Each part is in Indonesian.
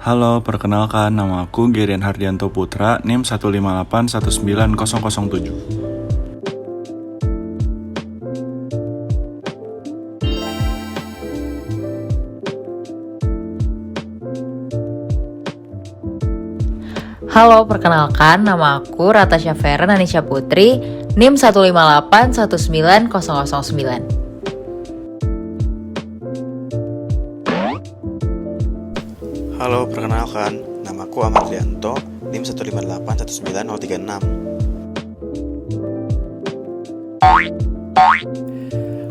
Halo, perkenalkan nama aku Gerian Hardianto Putra, NIM 158190007. Halo, perkenalkan nama aku Ratasya Feren Anisha Putri, NIM 158190009. Halo, perkenalkan, namaku Ahmad Lianto, NIM 158190036.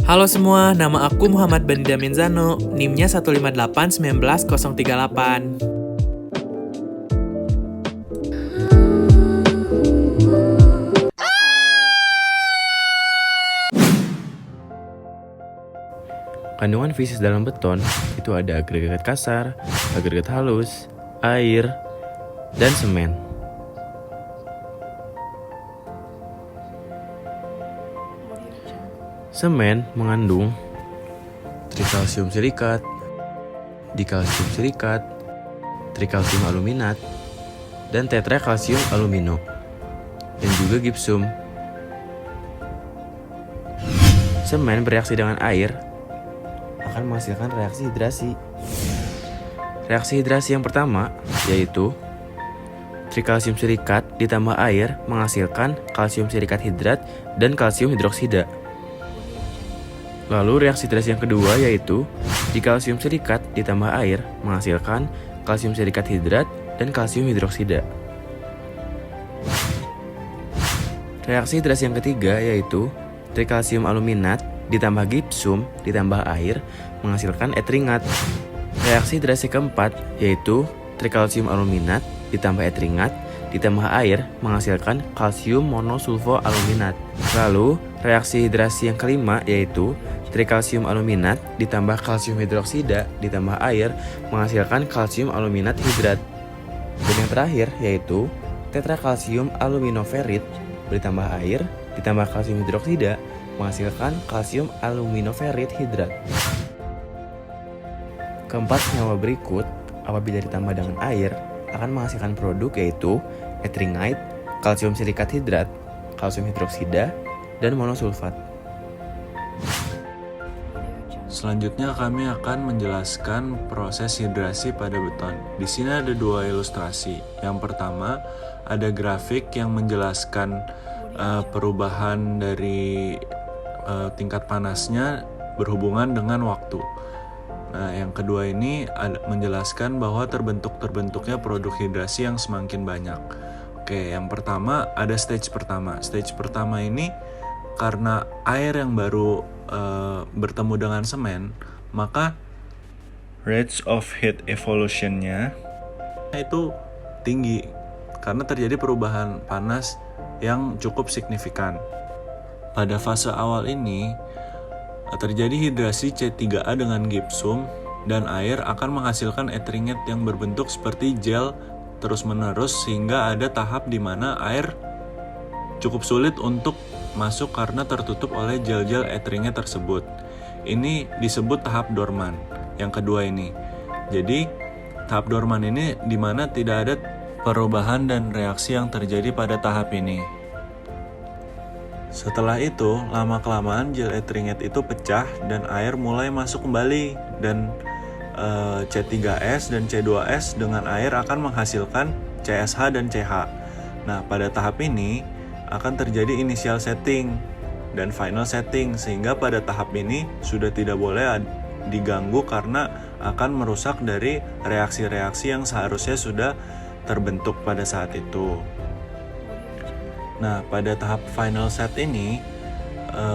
Halo semua, nama aku Muhammad Benjamin Zano, NIM-nya 158190038. Kandungan fisis dalam beton itu ada agregat kasar, agregat halus, air, dan semen. Semen mengandung trikalsium silikat, dikalsium silikat, trikalsium aluminat, dan tetrakalsium alumino, dan juga gipsum. Semen bereaksi dengan air akan menghasilkan reaksi hidrasi. Reaksi hidrasi yang pertama yaitu trikalsium silikat ditambah air menghasilkan kalsium silikat hidrat dan kalsium hidroksida. Lalu reaksi hidrasi yang kedua yaitu dikalsium silikat ditambah air menghasilkan kalsium silikat hidrat dan kalsium hidroksida. Reaksi hidrasi yang ketiga yaitu trikalsium aluminat ditambah gipsum ditambah air menghasilkan etringat. Reaksi hidrasi keempat yaitu trikalsium aluminat ditambah etringat ditambah air menghasilkan kalsium monosulfoaluminat. Lalu reaksi hidrasi yang kelima yaitu trikalsium aluminat ditambah kalsium hidroksida ditambah air menghasilkan kalsium aluminat hidrat. Dan yang terakhir yaitu tetrakalsium aluminoferit ditambah air ditambah kalsium hidroksida menghasilkan kalsium aluminoferit hidrat. Keempat senyawa berikut apabila ditambah dengan air akan menghasilkan produk yaitu etringite, kalsium silikat hidrat, kalsium hidroksida, dan monosulfat. Selanjutnya kami akan menjelaskan proses hidrasi pada beton. Di sini ada dua ilustrasi. Yang pertama ada grafik yang menjelaskan perubahan dari tingkat panasnya berhubungan dengan waktu. Nah, yang kedua ini menjelaskan bahwa terbentuknya produk hidrasi yang semakin banyak. Oke, yang pertama ada stage pertama. Stage pertama ini karena air yang baru bertemu dengan semen, maka rates of heat evolution-nya itu tinggi karena terjadi perubahan panas yang cukup signifikan. Pada fase awal ini, terjadi hidrasi C3A dengan gipsum dan air akan menghasilkan etringet yang berbentuk seperti gel terus-menerus sehingga ada tahap di mana air cukup sulit untuk masuk karena tertutup oleh gel-gel etringet tersebut. Ini disebut tahap dorman. Yang kedua ini. Jadi, tahap dorman ini di mana tidak ada perubahan dan reaksi yang terjadi pada tahap ini. Setelah itu, lama-kelamaan gel etringet itu pecah dan air mulai masuk kembali dan C3S dan C2S dengan air akan menghasilkan CSH dan CH. Nah, pada tahap ini akan terjadi initial setting dan final setting sehingga pada tahap ini sudah tidak boleh diganggu karena akan merusak dari reaksi-reaksi yang seharusnya sudah terbentuk pada saat itu. Nah, pada tahap final set ini,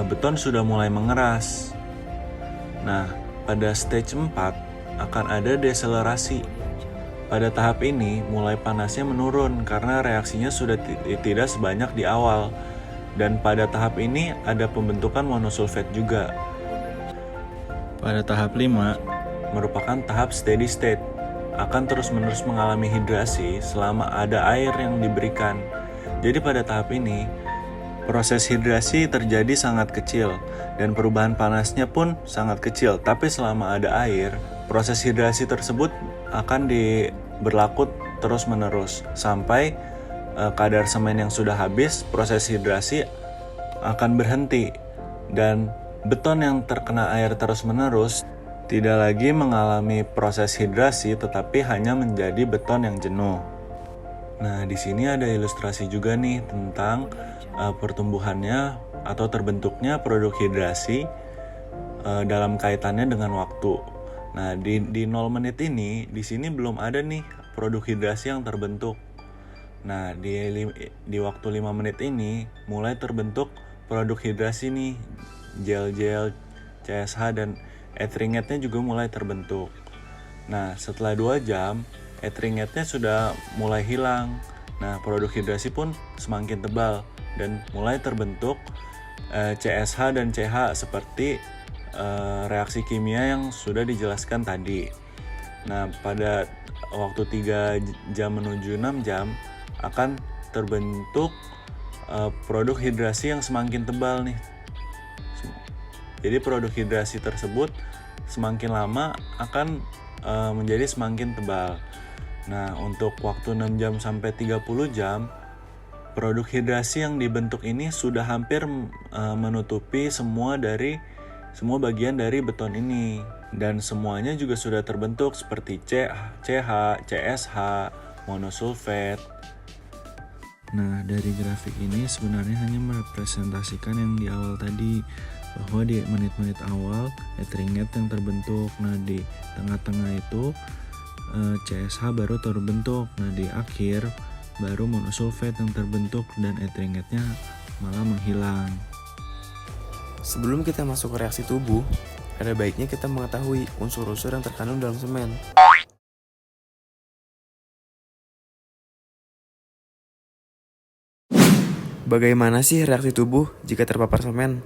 beton sudah mulai mengeras. Nah, pada stage 4 akan ada deselerasi. Pada tahap ini, mulai panasnya menurun karena reaksinya sudah tidak sebanyak di awal. Dan pada tahap ini ada pembentukan monosulfat juga. Pada tahap 5, merupakan tahap steady state. Akan terus-menerus mengalami hidrasi selama ada air yang diberikan. Jadi pada tahap ini, proses hidrasi terjadi sangat kecil dan perubahan panasnya pun sangat kecil. Tapi selama ada air, proses hidrasi tersebut akan berlaku terus-menerus sampai kadar semen yang sudah habis, proses hidrasi akan berhenti dan beton yang terkena air terus-menerus tidak lagi mengalami proses hidrasi tetapi hanya menjadi beton yang jenuh. Nah, di sini ada ilustrasi juga nih tentang pertumbuhannya atau terbentuknya produk hidrasi dalam kaitannya dengan waktu. Nah, di 0 menit ini di sini belum ada nih produk hidrasi yang terbentuk. Nah, di waktu 5 menit ini mulai terbentuk produk hidrasi nih, gel-gel, CSH dan etheringetnya juga mulai terbentuk. Nah, setelah 2 jam, etheringetnya sudah mulai hilang. Nah, produk hidrasi pun semakin tebal dan mulai terbentuk CSH dan CH seperti reaksi kimia yang sudah dijelaskan tadi. Nah, pada waktu 3 jam menuju 6 jam akan terbentuk produk hidrasi yang semakin tebal nih. Jadi produk hidrasi tersebut semakin lama akan menjadi semakin tebal. Nah, untuk waktu 6 jam sampai 30 jam, produk hidrasi yang dibentuk ini sudah hampir menutupi semua bagian dari beton ini. Dan semuanya juga sudah terbentuk seperti CH, CSH, monosulfat. Nah, dari grafik ini sebenarnya hanya merepresentasikan yang di awal tadi, bahwa di menit-menit awal etheringet yang terbentuk. Nah, di tengah-tengah itu CSH baru terbentuk. Nah, di akhir baru monosulfat yang terbentuk dan etheringetnya malah menghilang. Sebelum kita masuk ke reaksi tubuh, ada baiknya kita mengetahui unsur-unsur yang terkandung dalam semen. Bagaimana sih reaksi tubuh jika terpapar semen?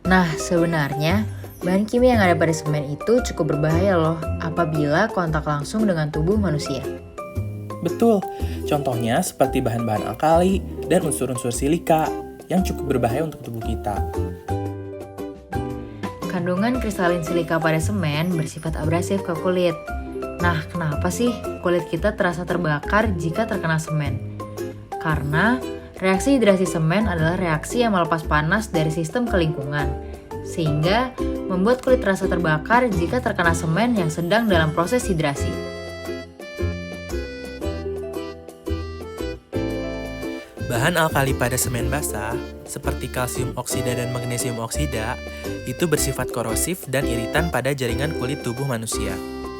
Nah, sebenarnya bahan kimia yang ada pada semen itu cukup berbahaya loh apabila kontak langsung dengan tubuh manusia. Betul, contohnya seperti bahan-bahan alkali dan unsur-unsur silika yang cukup berbahaya untuk tubuh kita. Kandungan kristalin silika pada semen bersifat abrasif ke kulit. Nah, kenapa sih kulit kita terasa terbakar jika terkena semen? Karena reaksi hidrasi semen adalah reaksi yang melepas panas dari sistem ke lingkungan, sehingga membuat kulit terasa terbakar jika terkena semen yang sedang dalam proses hidrasi. Bahan alkali pada semen basah, seperti kalsium oksida dan magnesium oksida, itu bersifat korosif dan iritan pada jaringan kulit tubuh manusia.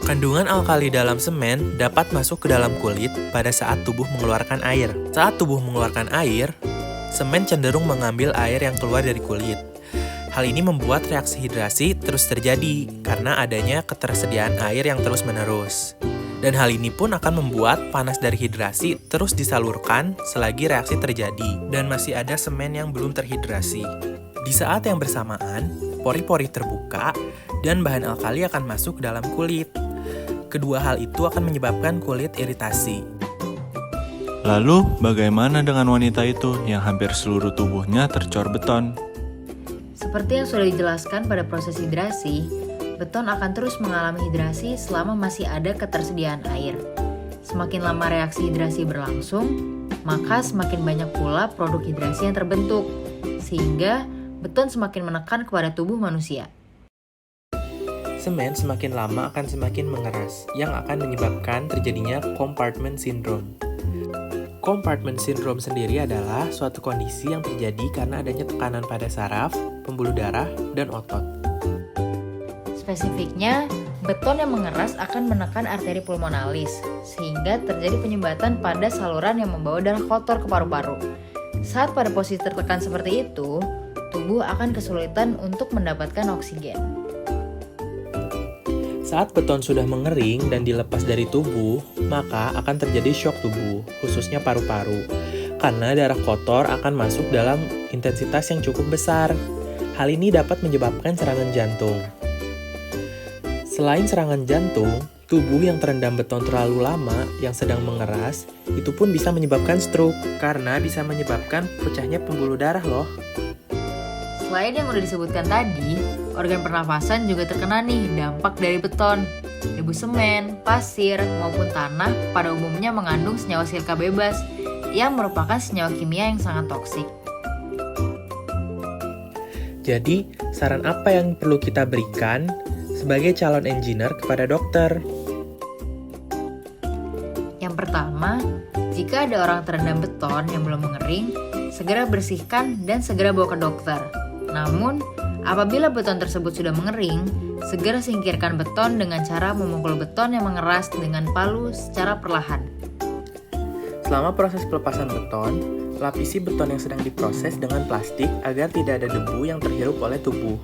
Kandungan alkali dalam semen dapat masuk ke dalam kulit pada saat tubuh mengeluarkan air. Saat tubuh mengeluarkan air, semen cenderung mengambil air yang keluar dari kulit. Hal ini membuat reaksi hidrasi terus terjadi karena adanya ketersediaan air yang terus-menerus. Dan hal ini pun akan membuat panas dari hidrasi terus disalurkan selagi reaksi terjadi dan masih ada semen yang belum terhidrasi. Di saat yang bersamaan, pori-pori terbuka dan bahan alkali akan masuk ke dalam kulit. Kedua hal itu akan menyebabkan kulit iritasi. Lalu, bagaimana dengan wanita itu yang hampir seluruh tubuhnya tercor beton? Seperti yang sudah dijelaskan pada proses hidrasi, beton akan terus mengalami hidrasi selama masih ada ketersediaan air. Semakin lama reaksi hidrasi berlangsung, maka semakin banyak pula produk hidrasi yang terbentuk, sehingga beton semakin menekan kepada tubuh manusia. Semen semakin lama akan semakin mengeras, yang akan menyebabkan terjadinya compartment syndrome. Compartment syndrome sendiri adalah suatu kondisi yang terjadi karena adanya tekanan pada saraf, pembuluh darah, dan otot. Spesifiknya, beton yang mengeras akan menekan arteri pulmonalis, sehingga terjadi penyumbatan pada saluran yang membawa darah kotor ke paru-paru. Saat pada posisi tertekan seperti itu, tubuh akan kesulitan untuk mendapatkan oksigen. Saat beton sudah mengering dan dilepas dari tubuh, maka akan terjadi shock tubuh, khususnya paru-paru, karena darah kotor akan masuk dalam intensitas yang cukup besar. Hal ini dapat menyebabkan serangan jantung. Selain serangan jantung, tubuh yang terendam beton terlalu lama yang sedang mengeras, itu pun bisa menyebabkan stroke, karena bisa menyebabkan pecahnya pembuluh darah loh. Selain yang udah disebutkan tadi, organ pernafasan juga terkena nih dampak dari beton. Debu debu semen, pasir, maupun tanah pada umumnya mengandung senyawa silika bebas yang merupakan senyawa kimia yang sangat toksik. Jadi, saran apa yang perlu kita berikan sebagai calon engineer kepada dokter? Yang pertama, jika ada orang terendam beton yang belum mengering, segera bersihkan dan segera bawa ke dokter. Namun, apabila beton tersebut sudah mengering, segera singkirkan beton dengan cara memukul beton yang mengeras dengan palu secara perlahan. Selama proses pelepasan beton, lapisi beton yang sedang diproses dengan plastik agar tidak ada debu yang terhirup oleh tubuh.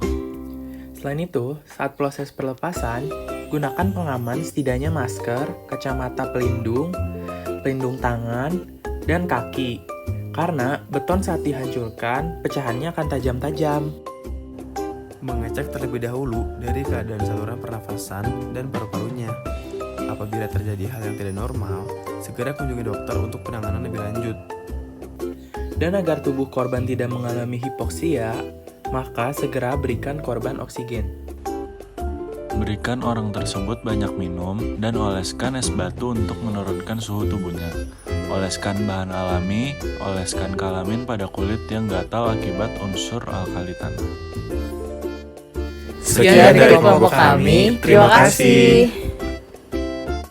Selain itu, saat proses pelepasan, gunakan pengaman setidaknya masker, kacamata pelindung, pelindung tangan, dan kaki. Karena beton saat dihancurkan, pecahannya akan tajam-tajam. Mengecek terlebih dahulu dari keadaan saluran pernafasan dan paru-parunya. Apabila terjadi hal yang tidak normal, segera kunjungi dokter untuk penanganan lebih lanjut. Dan agar tubuh korban tidak mengalami hipoksia, maka segera berikan korban oksigen. Berikan orang tersebut banyak minum dan oleskan es batu untuk menurunkan suhu tubuhnya. Oleskan bahan alami, oleskan kalamin pada kulit yang gatal akibat unsur alkali tanah. Sekian dari kelompok kami, terima kasih.